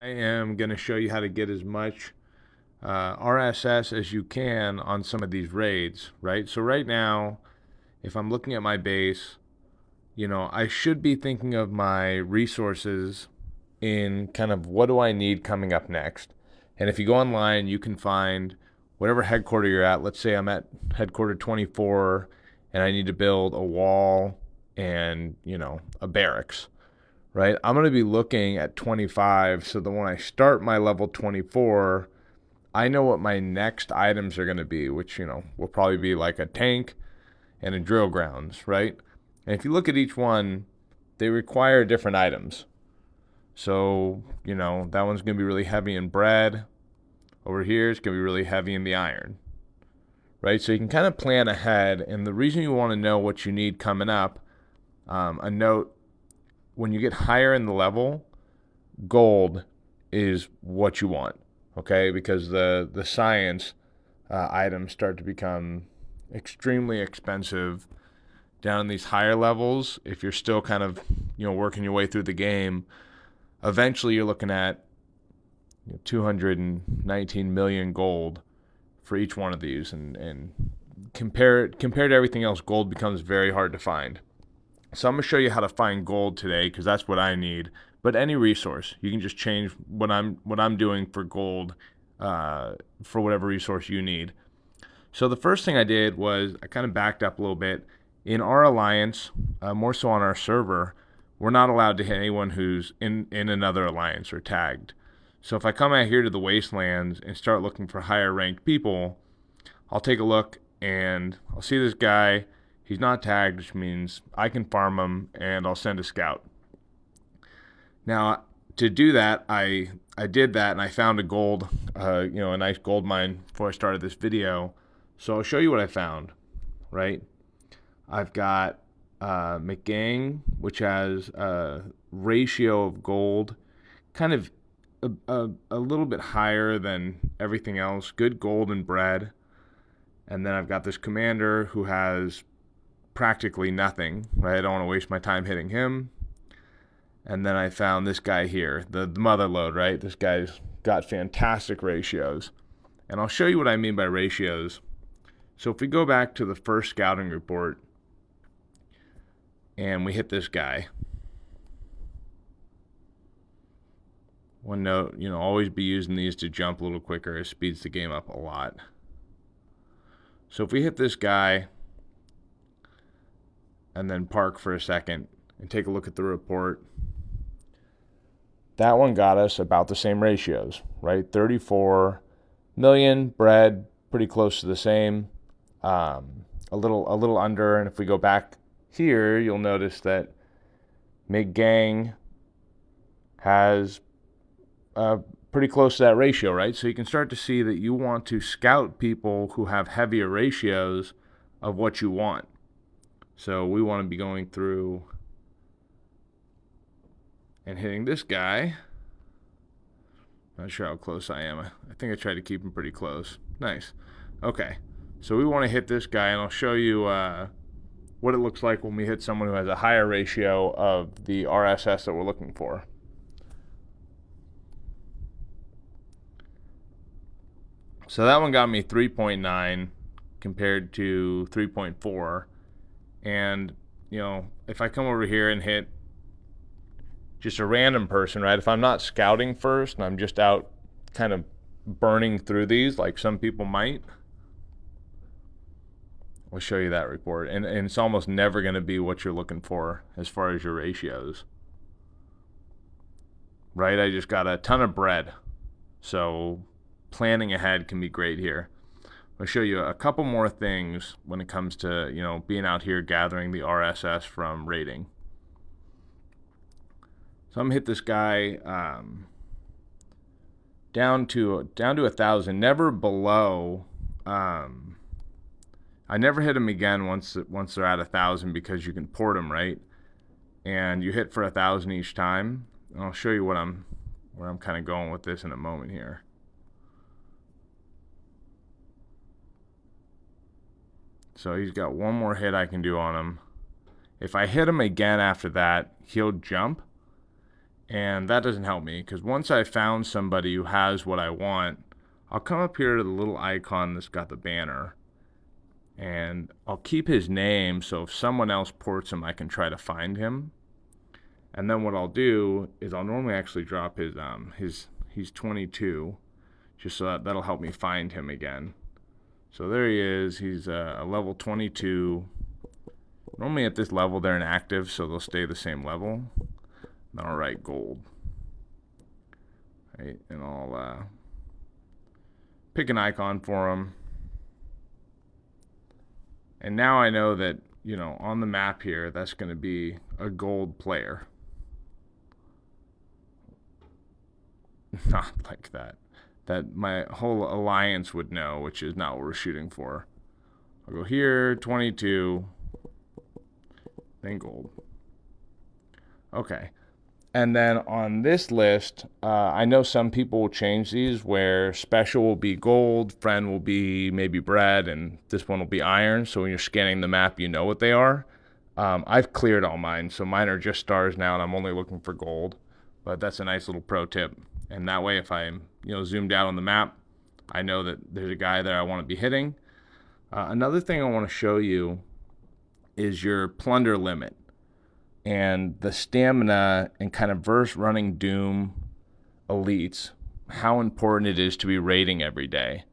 I am going to show you how to get as much RSS as you can on some of these raids, right? So right now, if I'm looking at my base, I should be thinking of my resources in kind of what do I need coming up next. And if you go online, you can find whatever headquarter you're at. Let's say I'm at headquarter 24 and I need to build a wall and, a barracks, right? I'm going to be looking at 25 so that when I start my level 24, I know what my next items are going to be, which, will probably be like a tank and a drill grounds, right? And if you look at each one, they require different items. So, that one's going to be really heavy in bread. Over here, it's going to be really heavy in the iron, right? So you can kind of plan ahead. And the reason you want to know what you need coming up, a note, when you get higher in the level, gold is what you want, okay? Because the science items start to become extremely expensive down in these higher levels. If you're still kind of, working your way through the game, eventually you're looking at 219 million gold for each one of these, and compared to everything else, gold becomes very hard to find. So I'm going to show you how to find gold today because that's what I need. But any resource, you can just change what I'm doing for gold for whatever resource you need. So the first thing I did was I kind of backed up a little bit. In our alliance, more so on our server, we're not allowed to hit anyone who's in another alliance or tagged. So if I come out here to the wastelands and start looking for higher ranked people, I'll take a look and I'll see this guy. He's not tagged, which means I can farm him and I'll send a scout. Now, to do that, I did that and I found a gold, a nice gold mine before I started this video. So I'll show you what I found, right? I've got McGang, which has a ratio of gold, kind of a little bit higher than everything else. Good gold and bread. And then I've got this commander who has practically nothing, right? I don't want to waste my time hitting him. And then I found this guy here, the mother lode, right? This guy's got fantastic ratios. And I'll show you what I mean by ratios. So if we go back to the first scouting report and we hit this guy, one note, always be using these to jump a little quicker. It speeds the game up a lot. So if we hit this guy and then park for a second and take a look at the report, that one got us about the same ratios, right? 34 million, bread, pretty close to the same, a little under. And if we go back here, you'll notice that McGang has pretty close to that ratio, right? So you can start to see that you want to scout people who have heavier ratios of what you want. So we want to be going through and hitting this guy. Not sure how close I am. I think I tried to keep him pretty close. Nice. Okay. So we want to hit this guy, and I'll show you what it looks like when we hit someone who has a higher ratio of the RSS that we're looking for. So that one got me 3.9 compared to 3.4. And, if I come over here and hit just a random person, right? If I'm not scouting first and I'm just out kind of burning through these like some people might, I'll show you that report. And it's almost never going to be what you're looking for as far as your ratios. Right? I just got a ton of bread. So planning ahead can be great here. I'll show you a couple more things when it comes to, being out here gathering the RSS from raiding. So I'm gonna hit this guy down to 1,000, never below. I never hit him again once they're at 1,000 because you can port them, right? And you hit for 1,000 each time. And I'll show you where I'm kind of going with this in a moment here. So he's got one more hit I can do on him. If I hit him again after that, he'll jump. And that doesn't help me because once I found somebody who has what I want, I'll come up here to the little icon that's got the banner and I'll keep his name so if someone else ports him, I can try to find him. And then what I'll do is I'll normally actually drop his he's 22, just so that'll help me find him again. So there he is. He's a level 22. Normally at this level they're inactive, so they'll stay the same level. Then I'll write gold. Right, and I'll pick an icon for him. And now I know that, on the map here, that's going to be a gold player. Not like that. That my whole alliance would know, which is not what we're shooting for. I'll go here, 22, then gold. Okay. And then on this list, I know some people will change these where special will be gold, friend will be maybe bread, and this one will be iron. So when you're scanning the map, you know what they are. I've cleared all mine, so mine are just stars now, and I'm only looking for gold. But that's a nice little pro tip. And that way, if I'm zoomed out on the map, I know that there's a guy there I want to be hitting. Another thing I want to show you is your plunder limit and the stamina and kind of verse running Doom elites, how important it is to be raiding every day.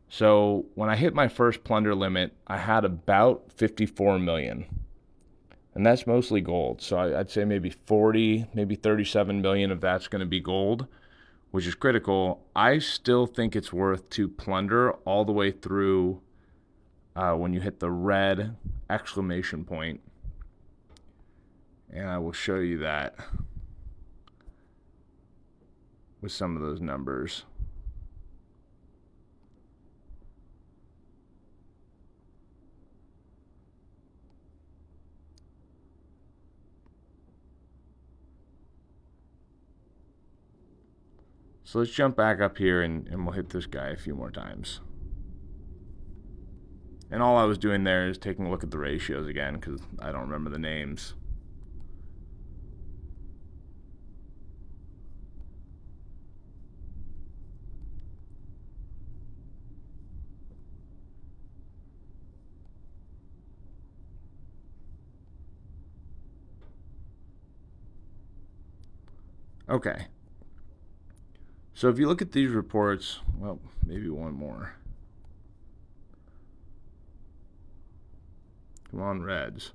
So when I hit my first plunder limit, I had about 54 million. And that's mostly gold. So I'd say maybe 40, maybe 37 million of that's going to be gold, which is critical. I still think it's worth to plunder all the way through when you hit the red exclamation point. And I will show you that with some of those numbers. So let's jump back up here and we'll hit this guy a few more times. And all I was doing there is taking a look at the ratios again because I don't remember the names. Okay. So if you look at these reports, well, maybe one more. Come on, Reds.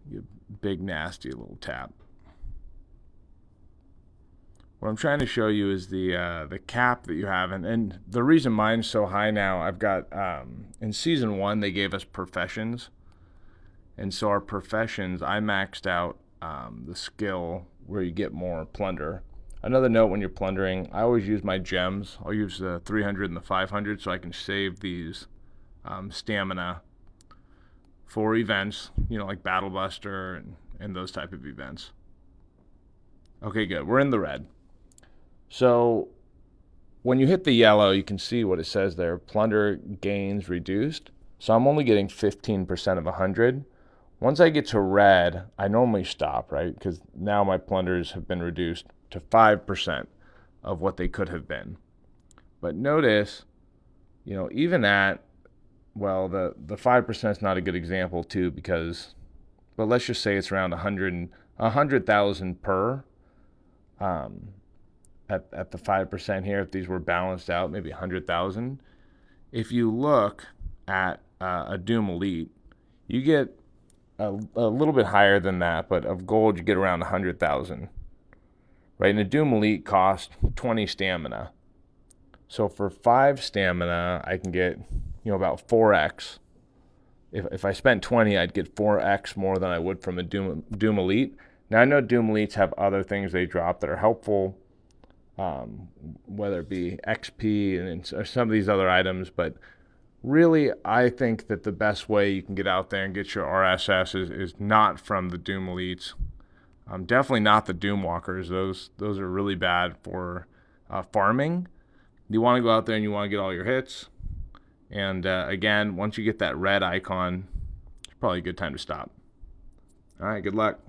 You big, nasty little tap. What I'm trying to show you is the cap that you have, and the reason mine's so high now, I've got in season 1 they gave us professions, and so our professions I maxed out the skill where you get more plunder. Another note when you're plundering, I always use my gems. I'll use the 300 and the 500 so I can save these stamina for events, like Battle Buster and those type of events. Okay, good. We're in the red. So when you hit the yellow, you can see what it says there, plunder gains reduced. So I'm only getting 15% of 100. Once I get to red, I normally stop, right? Because now my plunders have been reduced to 5% of what they could have been. But notice, even at, well, the 5% is not a good example too because, but let's just say it's around 100,000 per. At the 5% here, if these were balanced out, maybe 100,000. If you look at a Doom Elite, you get a little bit higher than that, but of gold you get around 100,000. Right, and a Doom Elite costs 20 stamina. So for 5 stamina, I can get about 4x. If I spent 20, I'd get 4x more than I would from a Doom Elite. Now I know Doom Elites have other things they drop that are helpful. Whether it be XP and some of these other items, but really I think that the best way you can get out there and get your RSS is not from the Doom Elites. Definitely not the Doom Walkers. Those are really bad for farming. You want to go out there and you want to get all your hits. And again, once you get that red icon, it's probably a good time to stop. All right, good luck.